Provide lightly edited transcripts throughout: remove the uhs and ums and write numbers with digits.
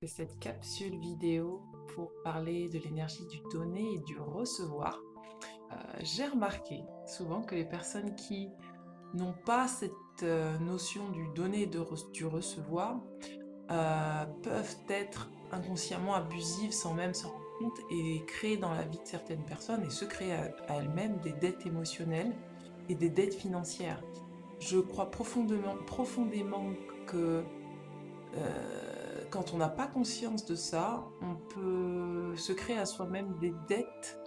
fais cette capsule vidéo pour parler de l'énergie du donner et du recevoir. J'ai remarqué souvent que les personnes qui n'ont pas cette notion du donner et du recevoir peuvent être inconsciemment abusives sans même s'en rendre compte et créer dans la vie de certaines personnes et se créer à elles-mêmes des dettes émotionnelles et des dettes financières. Je crois profondément que quand on n'a pas conscience de ça, on peut se créer à soi-même des dettes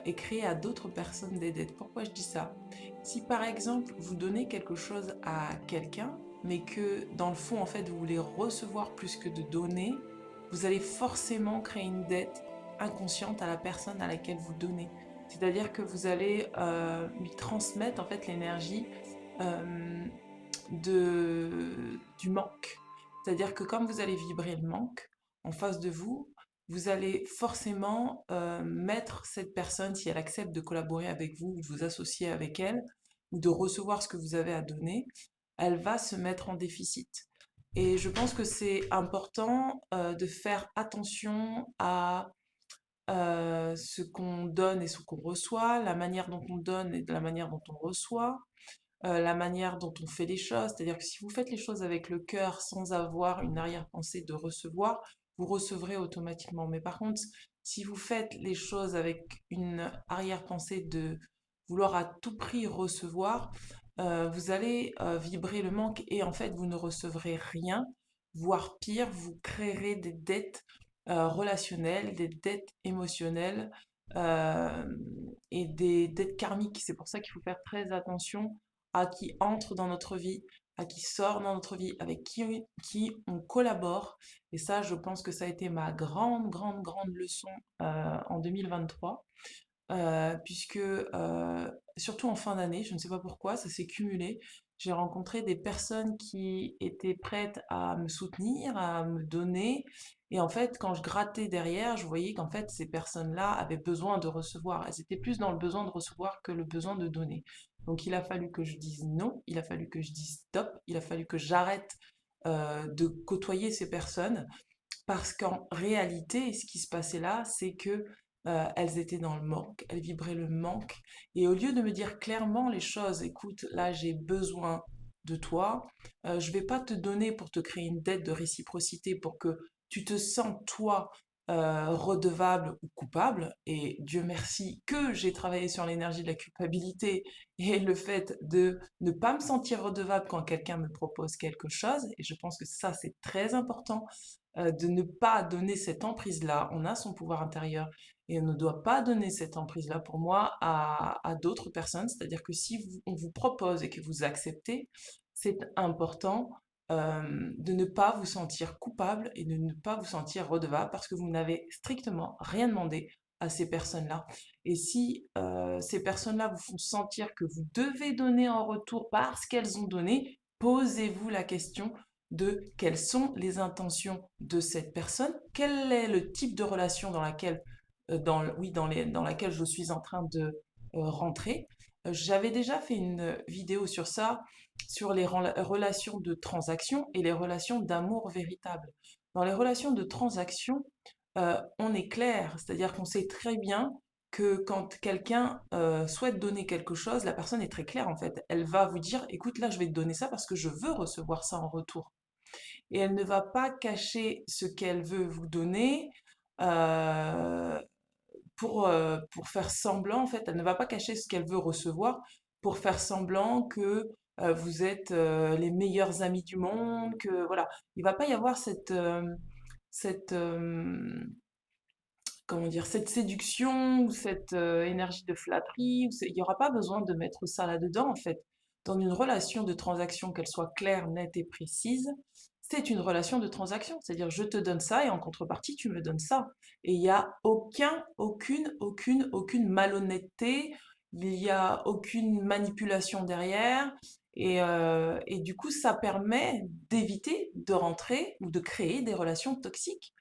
et créer à d'autres personnes des dettes. Pourquoi je dis ça? Si par exemple vous donnez quelque chose à quelqu'un, mais que dans le fond en fait vous voulez recevoir plus que de donner, vous allez forcément créer une dette inconsciente à la personne à laquelle vous donnez. C'est-à-dire que vous allez lui transmettre en fait l'énergie euh, du manque. C'est-à-dire que comme vous allez vibrer le manque en face de vous, vous allez forcément mettre cette personne, si elle accepte de collaborer avec vous, ou de vous associer avec elle, ou de recevoir ce que vous avez à donner, elle va se mettre en déficit. Et je pense que c'est important de faire attention à ce qu'on donne et ce qu'on reçoit, la manière dont on donne et de la manière dont on reçoit, la manière dont on fait les choses. C'est-à-dire que si vous faites les choses avec le cœur sans avoir une arrière-pensée de recevoir, vous recevrez automatiquement. Mais par contre, si vous faites les choses avec une arrière-pensée de vouloir à tout prix recevoir, vous allez vibrer le manque et en fait, vous ne recevrez rien, voire pire, vous créerez des dettes relationnelles, des dettes émotionnelles euh, et des dettes karmiques. C'est pour ça qu'il faut faire très attention à qui entre dans notre vie, à qui sort dans notre vie, avec qui on collabore. Et ça, je pense que ça a été ma grande leçon en 2023, puisque surtout en fin d'année, je ne sais pas pourquoi, ça s'est cumulé. J'ai rencontré des personnes qui étaient prêtes à me soutenir, à me donner. Et en fait, quand je grattais derrière, je voyais qu'en fait, ces personnes-là avaient besoin de recevoir. Elles étaient plus dans le besoin de recevoir que le besoin de donner. Donc, il a fallu que je dise non, il a fallu que je dise stop, il a fallu que j'arrête de côtoyer ces personnes parce qu'en réalité, ce qui se passait là, c'est que elles étaient dans le manque, elles vibraient le manque. Et au lieu de me dire clairement les choses, écoute, là j'ai besoin de toi, je vais pas te donner pour te créer une dette de réciprocité pour que tu te sens toi redevable ou coupable. Et Dieu merci que j'ai travaillé sur l'énergie de la culpabilité et le fait de ne pas me sentir redevable quand quelqu'un me propose quelque chose. Et je pense que ça c'est très important de ne pas donner cette emprise-là. On a son pouvoir intérieur et on ne doit pas donner cette emprise-là pour moi à d'autres personnes. C'est-à-dire que si on vous propose et que vous acceptez, c'est important de ne pas vous sentir coupable et de ne pas vous sentir redevable parce que vous n'avez strictement rien demandé à ces personnes-là. Et si ces personnes-là vous font sentir que vous devez donner en retour parce qu'elles ont donné, posez-vous la question de quelles sont les intentions de cette personne, quel est le type de relation dans laquelle, oui, dans laquelle je suis en train de rentrer. J'avais déjà fait une vidéo sur ça, sur les relations de transaction et les relations d'amour véritable. Dans les relations de transaction, on est clair, c'est-à-dire qu'on sait très bien que quand quelqu'un souhaite donner quelque chose, la personne est très claire en fait. Elle va vous dire, écoute, là, je vais te donner ça parce que je veux recevoir ça en retour et elle ne va pas cacher ce qu'elle veut vous donner euh, pour faire semblant, en fait, elle ne va pas cacher ce qu'elle veut recevoir pour faire semblant que vous êtes les meilleurs amis du monde, que voilà, il va pas y avoir cette comment dire, cette séduction ou cette énergie de flatterie, il n'y aura pas besoin de mettre ça là-dedans, en fait. Dans une relation de transaction, qu'elle soit claire, nette et précise, c'est une relation de transaction. C'est-à-dire, je te donne ça et en contrepartie, tu me donnes ça. Et il n'y a aucune malhonnêteté, il n'y a aucune manipulation derrière. Et du coup, ça permet d'éviter de rentrer ou de créer des relations toxiques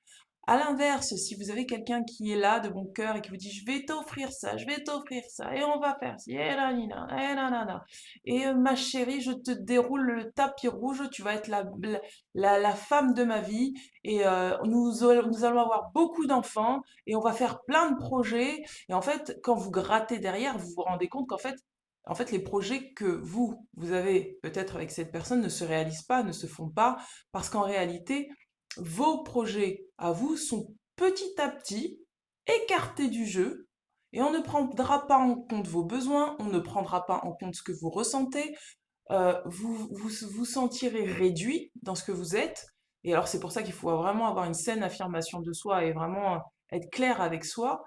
À l'inverse, si vous avez quelqu'un qui est là de bon cœur et qui vous dit je vais t'offrir ça, je vais t'offrir ça, et on va faire ci, et nanina, et nanana, et ma chérie, je te déroule le tapis rouge, tu vas être la femme de ma vie, et nous allons avoir beaucoup d'enfants, et on va faire plein de projets, et en fait, quand vous grattez derrière, vous vous rendez compte qu'en fait, les projets que vous avez peut-être avec cette personne ne se réalisent pas, ne se font pas, parce qu'en réalité, vos projets à vous sont petit à petit écartés du jeu et on ne prendra pas en compte vos besoins, on ne prendra pas en compte ce que vous ressentez, vous sentirez réduit dans ce que vous êtes. Et alors c'est pour ça qu'il faut vraiment avoir une saine affirmation de soi et vraiment être clair avec soi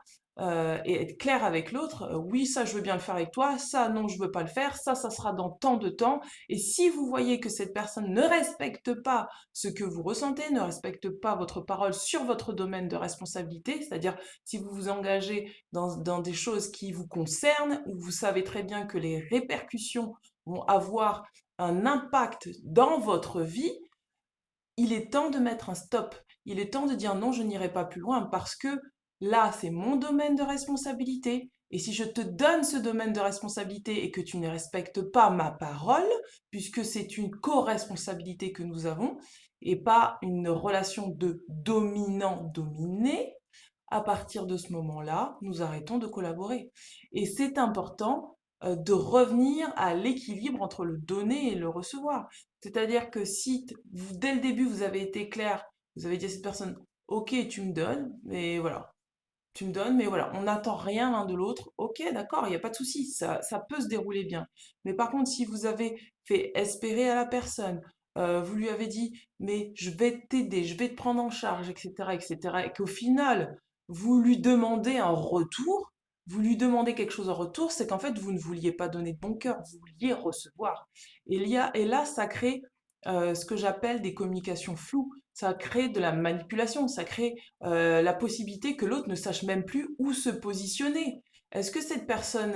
et être clair avec l'autre. Oui, ça je veux bien le faire avec toi, ça non je veux pas le faire, ça sera dans tant de temps. Et si vous voyez que cette personne ne respecte pas ce que vous ressentez, ne respecte pas votre parole sur votre domaine de responsabilité, c'est-à-dire si vous vous engagez dans des choses qui vous concernent, où vous savez très bien que les répercussions vont avoir un impact dans votre vie, il est temps de mettre un stop. Il est temps de dire non, je n'irai pas plus loin parce que là, c'est mon domaine de responsabilité. Et si je te donne ce domaine de responsabilité et que tu ne respectes pas ma parole, puisque c'est une co-responsabilité que nous avons et pas une relation de dominant-dominé, à partir de ce moment-là, nous arrêtons de collaborer. Et c'est important de revenir à l'équilibre entre le donner et le recevoir. C'est-à-dire que si dès le début vous avez été clair, vous avez dit à cette personne, ok, tu me donnes, mais voilà, tu me donnes, mais voilà, on n'attend rien l'un de l'autre, ok, d'accord, il n'y a pas de souci, ça peut se dérouler bien. Mais par contre, si vous avez fait espérer à la personne, vous lui avez dit, mais je vais t'aider, je vais te prendre en charge, etc., etc., et qu'au final, vous lui demandez un retour, vous lui demandez quelque chose en retour, c'est qu'en fait, vous ne vouliez pas donner de bon cœur, vous vouliez recevoir. Et là, ça crée ce que j'appelle des communications floues, ça crée de la manipulation, ça crée la possibilité que l'autre ne sache même plus où se positionner. Est-ce que cette personne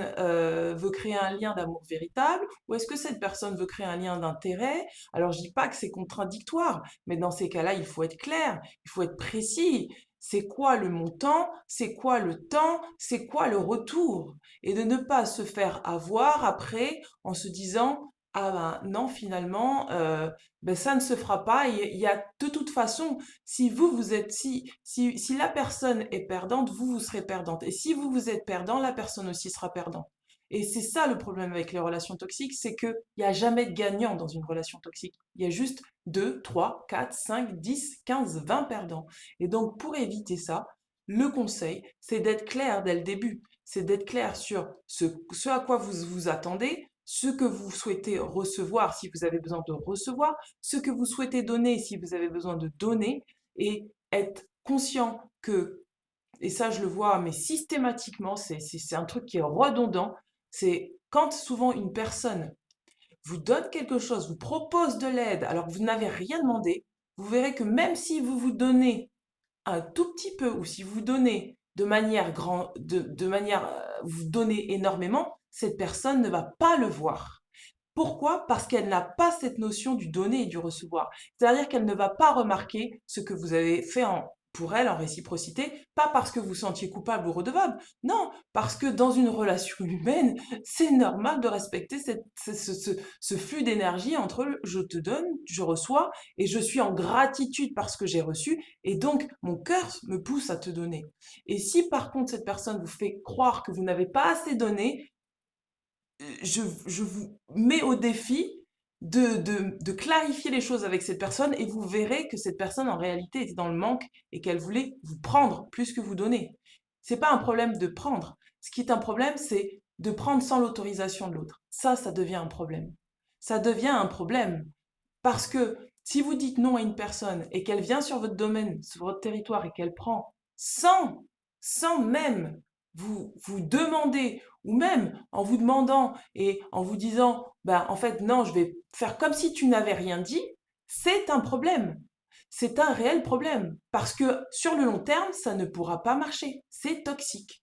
veut créer un lien d'amour véritable ou est-ce que cette personne veut créer un lien d'intérêt? Alors je dis pas que c'est contradictoire, mais dans ces cas-là, il faut être clair, il faut être précis. C'est quoi le montant? C'est quoi le temps? C'est quoi le retour? Et de ne pas se faire avoir après en se disant ah ben non finalement ben, ça ne se fera pas. Il y a de toute façon si si la personne est perdante, vous serez perdante. Et si vous êtes perdant, la personne aussi sera perdante. Et c'est ça le problème avec les relations toxiques, c'est qu'il n'y a jamais de gagnant dans une relation toxique. Il y a juste 2, 3, 4, 5, 10, 15, 20 perdants. Et donc, pour éviter ça, le conseil, c'est d'être clair dès le début. C'est d'être clair sur ce à quoi vous vous attendez, ce que vous souhaitez recevoir si vous avez besoin de recevoir, ce que vous souhaitez donner si vous avez besoin de donner, et être conscient que, et ça je le vois, mais systématiquement, c'est un truc qui est redondant, c'est quand souvent une personne vous donne quelque chose, vous propose de l'aide alors que vous n'avez rien demandé, vous verrez que même si vous vous donnez un tout petit peu ou si vous donnez de manière de manière, vous donnez énormément, cette personne ne va pas le voir. Pourquoi? Parce qu'elle n'a pas cette notion du donner et du recevoir. C'est-à-dire qu'elle ne va pas remarquer ce que vous avez fait pour elle en réciprocité, pas parce que vous sentiez coupable ou redevable, non, parce que dans une relation humaine, c'est normal de respecter ce flux d'énergie entre le je te donne, je reçois, et je suis en gratitude parce que j'ai reçu, et donc mon cœur me pousse à te donner. Et si par contre cette personne vous fait croire que vous n'avez pas assez donné, je vous mets au défi de clarifier les choses avec cette personne et vous verrez que cette personne en réalité était dans le manque et qu'elle voulait vous prendre plus que vous donner. C'est pas un problème de prendre. Ce qui est un problème, c'est de prendre sans l'autorisation de l'autre. Ça devient un problème. Ça devient un problème. Parce que si vous dites non à une personne et qu'elle vient sur votre domaine, sur votre territoire et qu'elle prend sans, sans même vous demander ou même en vous demandant et en vous disant, bah, en fait, non, je vais faire comme si tu n'avais rien dit, c'est un problème. C'est un réel problème. Parce que sur le long terme, ça ne pourra pas marcher. C'est toxique.